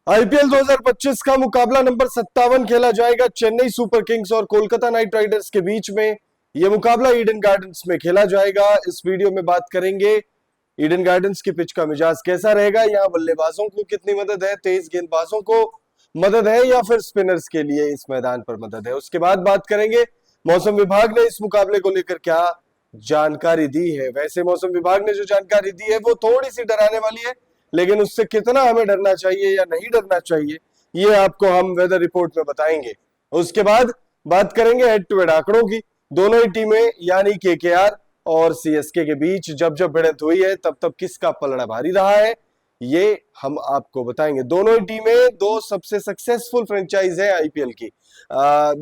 IPL 2025 का मुकाबला number 57 खेला जाएगा चेन्नई सुपर किंग्स और कोलकाता नाइट राइडर्स के बीच में। यह मुकाबला ईडन गार्डन्स में खेला जाएगा। इस वीडियो में बात करेंगे ईडन गार्डन्स की पिच का मिजाज कैसा रहेगा, यहाँ बल्लेबाजों को कितनी मदद है, तेज गेंदबाजों को मदद है या फिर स्पिनर्स के लिए इस मैदान पर मदद है। उसके बाद बात करेंगे मौसम विभाग ने इस मुकाबले को लेकर क्या जानकारी दी है। वैसे मौसम विभाग ने जो जानकारी दी है वो थोड़ी सी डराने वाली है, लेकिन उससे कितना हमें डरना चाहिए या नहीं डरना चाहिए ये आपको हम वेदर रिपोर्ट में बताएंगे। उसके बाद बात करेंगे हेड टू हेड आंकड़ों की। दोनों ही टीमें यानी केकेआर और सीएसके के बीच जब जब भिड़ंत हुई है तब तब किसका पलड़ा भारी रहा है ये हम आपको बताएंगे। दोनों ही टीमें दो सबसे सक्सेसफुल फ्रेंचाइज है आईपीएल की,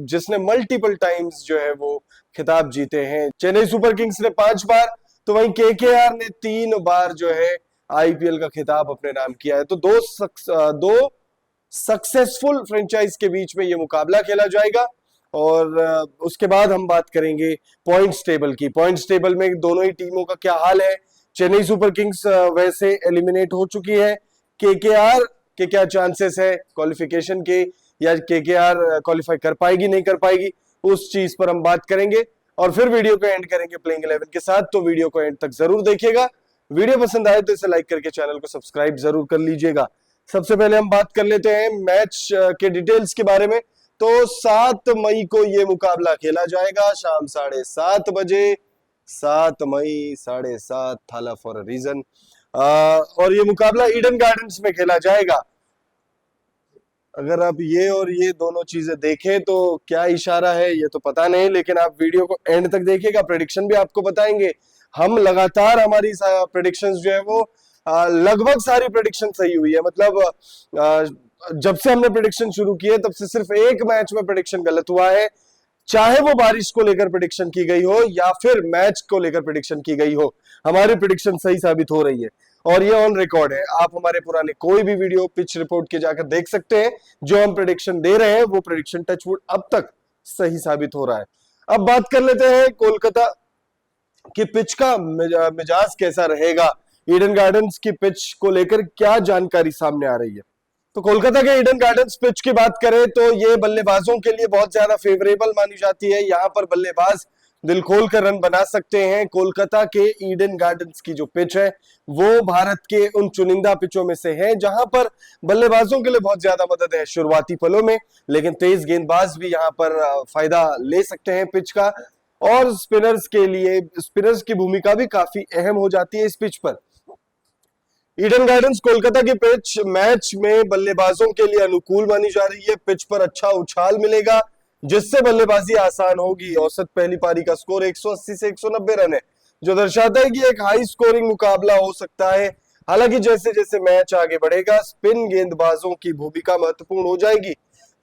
जिसने मल्टीपल टाइम्स जो है वो खिताब जीते हैं। चेन्नई सुपर किंग्स ने 5 बार तो वहीं केकेआर ने 3 बार जो है आईपीएल का खिताब अपने नाम किया है। तो दो सक्सेसफुल फ्रेंचाइज के बीच में ये मुकाबला खेला जाएगा। और उसके बाद हम बात करेंगे पॉइंट्स टेबल की। पॉइंट्स टेबल में दोनों ही टीमों का क्या हाल है। चेन्नई सुपर किंग्स वैसे एलिमिनेट हो चुकी है। केकेआर के क्या चांसेस है क्वालिफिकेशन के, या केकेआर क्वालिफाई कर पाएगी नहीं कर पाएगी, उस चीज पर हम बात करेंगे। और फिर वीडियो को एंड करेंगे प्लेइंग 11 के साथ, तो वीडियो को एंड तक जरूर देखिएगा। वीडियो पसंद आए तो इसे लाइक करके चैनल को सब्सक्राइब जरूर कर लीजिएगा। सबसे पहले हम बात कर लेते हैं मैच के डिटेल्स के बारे में। तो 7 मई को यह मुकाबला खेला जाएगा शाम 7:30 बजे। 7 मई 7:30 थाला फॉर अ रीजन। और ये मुकाबला ईडन गार्डन्स में खेला जाएगा। अगर आप ये और ये दोनों चीजें देखें तो क्या इशारा है ये तो पता नहीं, लेकिन आप वीडियो को एंड तक देखिएगा। प्रेडिक्शन भी आपको बताएंगे। हम लगातार हमारी प्रेडिक्शंस जो है वो लगभग सारी प्रेडिक्शन सही हुई है। मतलब जब से हमने प्रेडिक्शन शुरू की है तब से सिर्फ एक मैच में प्रेडिक्शन गलत हुआ है, चाहे वो बारिश को लेकर प्रेडिक्शन की गई हो या फिर मैच को लेकर प्रेडिक्शन की गई हो। हमारी प्रेडिक्शन सही साबित हो रही है और ये ऑन रिकॉर्ड है। आप हमारे पुराने कोई भी वीडियो पिच रिपोर्ट के जाकर देख सकते हैं। जो हम प्रेडिक्शन दे रहे हैं वो प्रेडिक्शन टचवुड अब तक सही साबित हो रहा है। अब बात कर लेते हैं कोलकाता की पिच का मिजाज कैसा रहेगा। ईडन गार्डन्स की पिच को लेकर क्या जानकारी सामने आ रही है। तो कोलकाता के ईडन गार्डन्स पिच की बात करें तो ये बल्लेबाजों के लिए बहुत ज्यादा फेवरेबल मानी जाती है। यहाँ पर बल्लेबाज दिल खोल कर रन बना सकते हैं। कोलकाता के ईडन गार्डन्स की जो पिच है वो भारत के उन चुनिंदा पिचों में से है जहां पर बल्लेबाजों के लिए बहुत ज्यादा मदद है शुरुआती पलों में, लेकिन तेज गेंदबाज भी यहाँ पर फायदा ले सकते हैं पिच का। और स्पिनर्स के लिए स्पिनर्स की भूमिका भी काफी अहम हो जाती है इस पिच पर। ईडन गार्डन्स कोलकाता की पिच मैच में बल्लेबाजों के लिए अनुकूल मानी जा रही है। पिच पर अच्छा उछाल मिलेगा जिससे बल्लेबाजी आसान होगी। औसत पहली पारी का स्कोर 180 से 190 रन है, जो दर्शाता है कि एक हाई स्कोरिंग मुकाबला हो सकता है। हालांकि जैसे जैसे मैच आगे बढ़ेगा स्पिन गेंदबाजों की भूमिका महत्वपूर्ण हो जाएगी।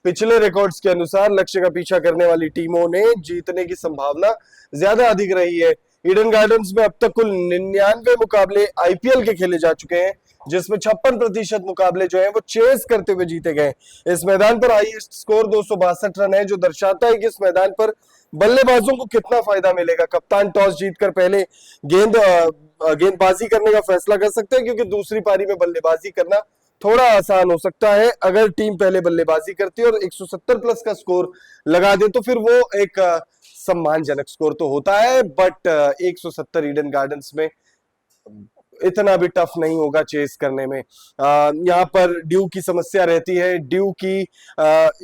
पिछले रिकॉर्ड्स के अनुसार लक्ष्य का पीछा करने वाली टीमों ने जीतने की संभावना ज्यादा अधिक रही है। ईडन गार्डन्स में अब तक कुल 99 मुकाबले आईपीएल के खेले जा चुके हैं, जिसमें 56% मुकाबले जो है वो चेस करते हुए जीते गए। इस मैदान पर हाईएस्ट स्कोर 262 रन है, जो दर्शाता है कि इस मैदान पर बल्लेबाजों को कितना फायदा मिलेगा। कप्तान टॉस जीतकर पहले गेंदबाजी करने का फैसला कर सकते हैं, क्योंकि दूसरी पारी में बल्लेबाजी करना थोड़ा आसान हो सकता है। अगर टीम पहले बल्लेबाजी करती है और 170 प्लस का स्कोर लगा दे तो फिर वो एक सम्मानजनक स्कोर तो होता है, बट 170 ईडन गार्डन्स में इतना भी टफ नहीं होगा चेस करने में। यहाँ पर ड्यू की समस्या रहती है। ड्यू की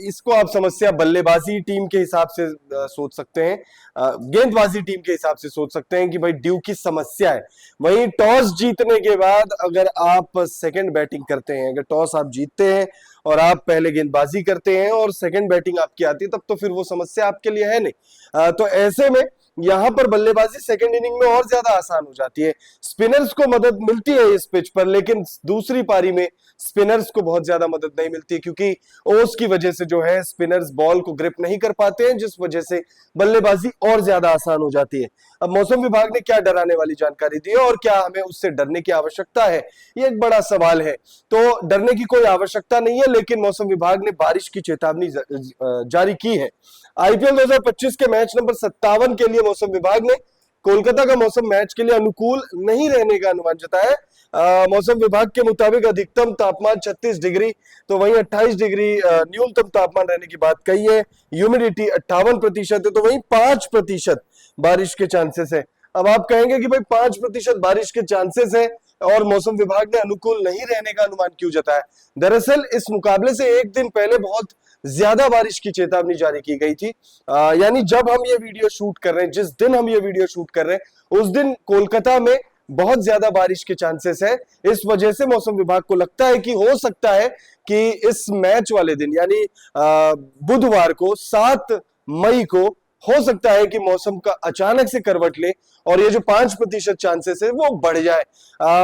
इसको आप समस्या बल्लेबाजी टीम के हिसाब से सोच सकते हैं, गेंदबाजी टीम के हिसाब से सोच सकते हैं कि भाई ड्यू की समस्या है। वहीं टॉस जीतने के बाद अगर आप सेकंड बैटिंग करते हैं, अगर टॉस आप जीतते हैं और आप पहले गेंदबाजी करते हैं और सेकंड बैटिंग आपकी आती है, तब तो फिर वो समस्या आपके लिए है नहीं। तो ऐसे में यहां पर बल्लेबाजी सेकंड इनिंग में और ज्यादा आसान हो जाती है। स्पिनर्स को मदद मिलती है इस पिच पर, लेकिन दूसरी पारी में स्पिनर्स को बहुत ज्यादा मदद नहीं मिलती, क्योंकि ओस की वजह से जो है स्पिनर्स बॉल को ग्रिप नहीं कर पाते हैं, जिस वजह से बल्लेबाजी और ज्यादा आसान हो जाती है। अब मौसम विभाग ने क्या डराने वाली जानकारी दी है और क्या हमें उससे डरने की आवश्यकता है, ये एक बड़ा सवाल है। तो डरने की कोई आवश्यकता नहीं है, लेकिन मौसम विभाग ने बारिश की चेतावनी जारी की है। आईपीएल 2025 के मैच नंबर 57 के लिए मौसम विभाग ने कोलकाता का मौसम मैच के लिए अनुकूल नहीं रहने का अनुमान जताया है। मौसम विभाग के मुताबिक अधिकतम तापमान 36 डिग्री तो वहीं 28 डिग्री न्यूनतम तापमान रहने की बात कही है। ह्यूमिडिटी 58% है तो वहीं 5% बारिश के चांसेस है। अब आप कहेंगे कि भाई 5% बारिश के चांसेस है और मौसम विभाग ने अनुकूल नहीं रहने का अनुमान क्यों जताया। दरअसल इस मुकाबले से एक दिन पहले बहुत ज्यादा बारिश की चेतावनी जारी की गई थी। यानी जब हम ये वीडियो शूट कर रहे हैं, जिस दिन हम ये वीडियो शूट कर रहे हैं, उस दिन कोलकाता में बहुत ज्यादा बारिश के चांसेस है। इस वजह से मौसम विभाग को लगता है कि हो सकता है कि इस मैच वाले दिन यानी बुधवार को 7 मई को हो सकता है कि मौसम का अचानक से करवट ले और ये जो 5% चांसेस है वो बढ़ जाए।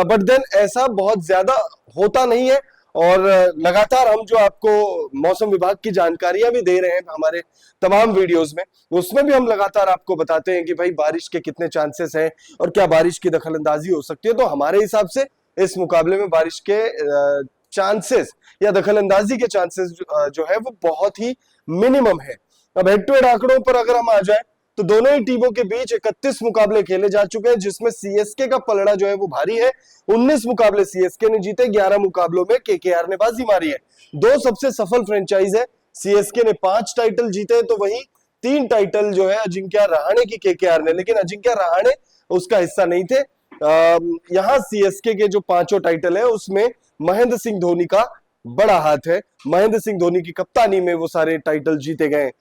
बट देन ऐसा बहुत ज्यादा होता नहीं है और लगातार हम जो आपको मौसम विभाग की जानकारियां भी दे रहे हैं हमारे तमाम वीडियोस में, उसमें भी हम लगातार आपको बताते हैं कि भाई बारिश के कितने चांसेस हैं और क्या बारिश की दखलंदाजी हो सकती है। तो हमारे हिसाब से इस मुकाबले में बारिश के चांसेस या दखलंदाजी के चांसेस जो है वो बहुत ही मिनिमम है। अब हेड टू हेड आंकड़ों पर अगर हम आ जाए तो दोनों ही टीमों के बीच 31 मुकाबले खेले जा चुके हैं, जिसमें सीएसके का पलड़ा जो है वो भारी है। 19 मुकाबले सीएसके ने जीते, 11 मुकाबलों में केकेआर ने बाजी मारी है। दो सबसे सफल फ्रेंचाइज है, सीएसके ने 5 टाइटल जीते तो वहीं 3 टाइटल जो है अजिंक्य रहाणे की केकेआर ने, लेकिन अजिंक्य रहाणे उसका हिस्सा नहीं थे। यहां सीएसके के जो 5 टाइटल है उसमें महेंद्र सिंह धोनी का बड़ा हाथ है। महेंद्र सिंह धोनी की कप्तानी में वो सारे टाइटल जीते गए।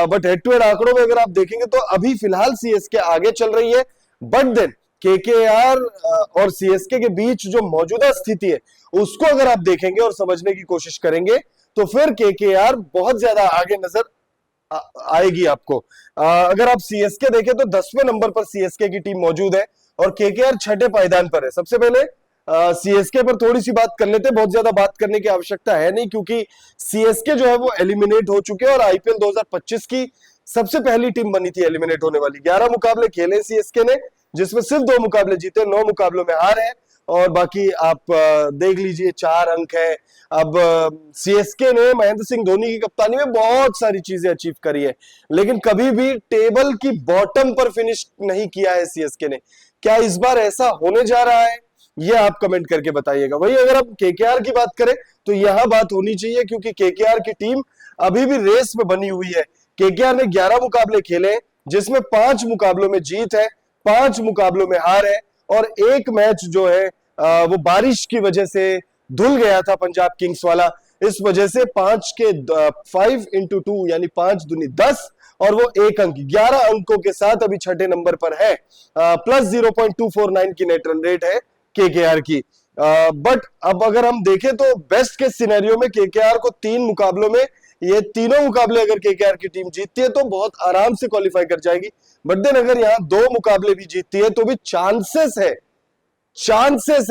बट हेड टू हेड आंकड़ों में अगर आप देखेंगे तो अभी फिलहाल सीएसके आगे चल रही है। बट देन केकेआर और सीएसके के बीच जो मौजूदा स्थिति है उसको अगर आप देखेंगे और समझने की कोशिश करेंगे तो फिर केकेआर बहुत ज्यादा आगे नजर आएगी आपको। अगर आप सीएसके देखें तो 10वें नंबर पर सीएसके की टीम मौजूद है और केकेआर 6ठे पायदान पर है। सबसे पहले सीएसके पर थोड़ी सी बात कर लेते हैं, बहुत ज्यादा बात करने की आवश्यकता है नहीं क्योंकि सीएसके जो है वो एलिमिनेट हो चुके हैं और आईपीएल 2025 की सबसे पहली टीम बनी थी एलिमिनेट होने वाली। 11 मुकाबले खेले सीएसके ने, जिसमें सिर्फ 2 मुकाबले जीते, 9 मुकाबलों में हार है और बाकी आप देख लीजिए 4 अंक है। अब सीएसके ने महेंद्र सिंह धोनी की कप्तानी में बहुत सारी चीजें अचीव करी है, लेकिन कभी भी टेबल की बॉटम पर फिनिश नहीं किया है सीएसके ने। क्या इस बार ऐसा होने जा रहा है, ये आप कमेंट करके बताइएगा। वही अगर आप केकेआर की बात करें तो यहां बात होनी चाहिए क्योंकि केकेआर की टीम अभी भी रेस में बनी हुई है। केकेआर ने 11 मुकाबले खेले जिसमें 5 मुकाबलों में जीत है, 5 मुकाबलों में हार है और एक मैच जो है वो बारिश की वजह से धुल गया था, पंजाब किंग्स वाला। इस वजह से 5 into 2 यानी 5 दूनी 10 और वो 1 अंक 11 अंकों के साथ अभी 6ठे नंबर पर है। प्लस 0.249 की नेट रन रेट है केकेआर की। बट अब अगर हम देखें तो बेस्ट के सिनेरियो में केकेआर को 3 मुकाबलों में, ये तीनों मुकाबले अगर केकेआर की टीम जीतती है तो बहुत आराम से क्वालिफाई कर जाएगी। बट देन अगर यहां 2 मुकाबले भी जीतती है तो भी चांसेस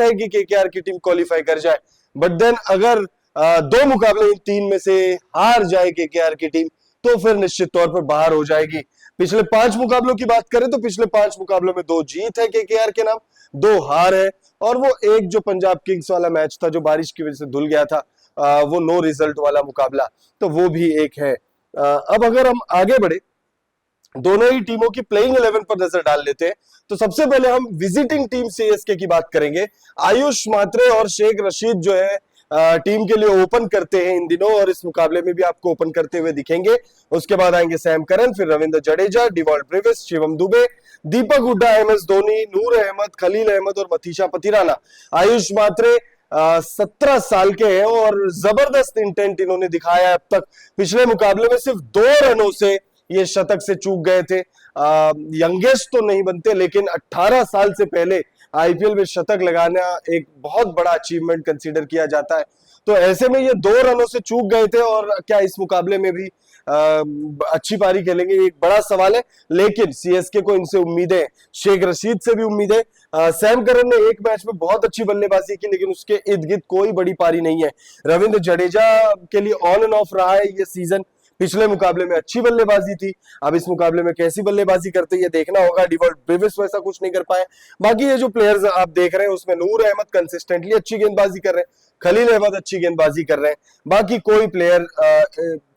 है कि केकेआर की टीम क्वालिफाई कर जाए। बट देन अगर 2 मुकाबले इन 3 में से हार जाए केकेआर की टीम तो फिर निश्चित तौर पर बाहर हो जाएगी। पिछले 5 मुकाबलों की बात करें तो पिछले 5 मुकाबलों में 2 जीत है केकेआर के नाम, 2 हार है और वो एक जो पंजाब किंग्स वाला मैच था जो बारिश की वजह से धुल गया था, वो नो रिजल्ट वाला मुकाबला, तो वो भी एक है। अब अगर हम आगे बढ़े दोनों ही टीमों की प्लेइंग 11 पर नजर डाल लेते हैं तो सबसे पहले हम विजिटिंग टीम सीएसके की बात करेंगे। आयुष मात्रे और शेख रशीद जो है टीम के लिए ओपन करते हैं इन दिनों और इस मुकाबले में भी आपको ओपन करते हुए दिखेंगे। उसके बाद आएंगे सैम करन, फिर रविंद्र जडेजा, डिवॉल्ट ब्रेविस, शिवम दुबे, दीपक हुड्डा, एमएस धोनी, नूर अहमद, खलील अहमद और मथीशा पतिराना। आयुष मात्रे 17 साल के हैं और जबरदस्त इंटेंट इन्होंने दिखाया है अब तक। पिछले मुकाबले में सिर्फ 2 रनों से ये शतक से चूक गए थे। यंगेस्ट तो नहीं बनते लेकिन 18 साल से पहले आईपीएल में शतक लगाना एक बहुत बड़ा अचीवमेंट कंसीडर किया जाता है। तो ऐसे में ये 2 रनों से चूक गए थे और क्या इस मुकाबले में भी अच्छी पारी खेलेंगे, एक बड़ा सवाल है। लेकिन सीएसके को इनसे उम्मीदें, शेख रशीद से भी उम्मीदें। सैम करन ने एक मैच में बहुत अच्छी बल्लेबाजी की लेकिन उसके इर्द गिर्द कोई बड़ी पारी नहीं है। रविंद्र जडेजा के लिए ऑन एंड ऑफ रहा है ये सीजन, पिछले मुकाबले में अच्छी बल्लेबाजी थी, अब इस मुकाबले में कैसी बल्लेबाजी करते हैं ये देखना होगा। डिवॉल्ट ब्रेविस वैसा कुछ नहीं कर पाए। बाकी ये जो प्लेयर्स आप देख रहे हैं उसमें नूर अहमद कंसिस्टेंटली अच्छी गेंदबाजी कर रहे हैं, खलील अहमद अच्छी गेंदबाजी कर रहे हैं, बाकी कोई प्लेयर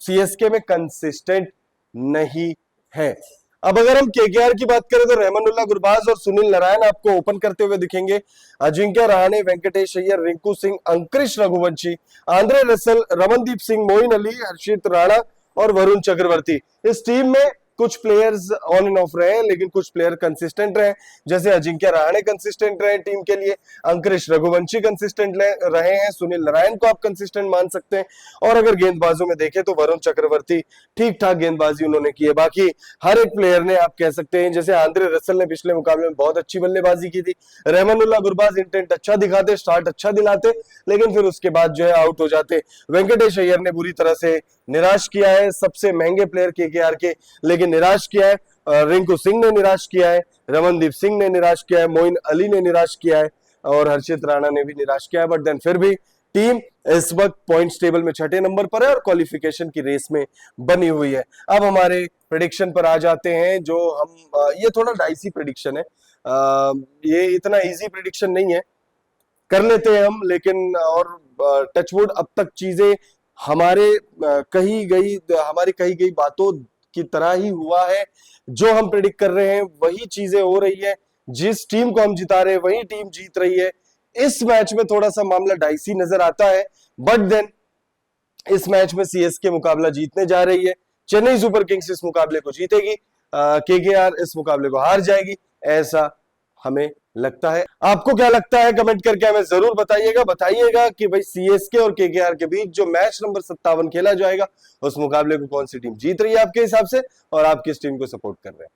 सीएसके में कंसिस्टेंट नहीं है। अब अगर हम केकेआर की बात करें तो रहमानुल्लाह गुरबाज और सुनील नारायण आपको ओपन करते हुए दिखेंगे। अजिंक्य रहाणे, वेंकटेश अय्यर, रिंकू सिंह, अंकुरिश रघुवंशी, आंद्रे रसल, रमनदीप सिंह, मोइन अली, हर्षित राणा और वरुण चक्रवर्ती। इस टीम में कुछ प्लेयर्स ऑन एंड ऑफ रहे, लेकिन कुछ प्लेयर कंसिस्टेंट रहे, जैसे अजिंक्य रहाणे कंसिस्टेंट रहे टीम के लिए, अंकुरिश रघुवंशी कंसिस्टेंट रहे हैं, सुनील नारायण को आप कंसिस्टेंट मान सकते हैं। और अगर गेंदबाजों में देखें तो वरुण चक्रवर्ती ठीक ठाक गेंदबाजी उन्होंने की है। बाकी हर एक प्लेयर ने आप कह सकते हैं, जैसे आंद्रे रसल ने पिछले मुकाबले में बहुत अच्छी बल्लेबाजी की थी, रहमानुल्लाह गुरबाज इंटेंट अच्छा दिखाते, स्टार्ट अच्छा दिलाते, लेकिन फिर उसके बाद जो है आउट हो जाते। वेंकटेश अय्यर ने बुरी तरह से निराश किया है, सबसे महंगे प्लेयर केकेआर के, लेकिन निराश किया है। रिंकू सिंह ने निराश किया है, रमनदीप सिंह ने निराश किया है, मोइन अली ने निराश किया है और हर्षित राणा ने भी निराश किया है। बट देन फिर भी टीम इस वक्त पॉइंट्स टेबल में 6ठे नंबर पर है और क्वालिफिकेशन की रेस में बनी हुई है। अब हमारे प्रेडिक्शन पर आ जाते हैं, जो हम ये थोड़ा डाइसी प्रेडिक्शन है, ये इतना इजी प्रेडिक्शन नहीं है, कर लेते हैं हम, लेकिन और टचवुड अब तक चीजें हमारी कही गई बातों की तरह ही हुआ है। जो हम प्रेडिक्ट कर रहे हैं वही चीजें हो रही है, जिस टीम को हम जिता रहे हैं वही टीम जीत रही है। इस मैच में थोड़ा सा मामला डाइसी नजर आता है, बट देन इस मैच में सीएसके मुकाबला जीतने जा रही है, चेन्नई सुपर किंग्स इस मुकाबले को जीतेगी, केकेआर इस मुकाबले को हार जाएगी, ऐसा हमें लगता है। आपको क्या लगता है कमेंट करके हमें जरूर बताइएगा कि भाई सीएसके और केकेआर के बीच जो मैच नंबर 57 खेला जाएगा उस मुकाबले को कौन सी टीम जीत रही है आपके हिसाब से, और आप किस टीम को सपोर्ट कर रहे हैं।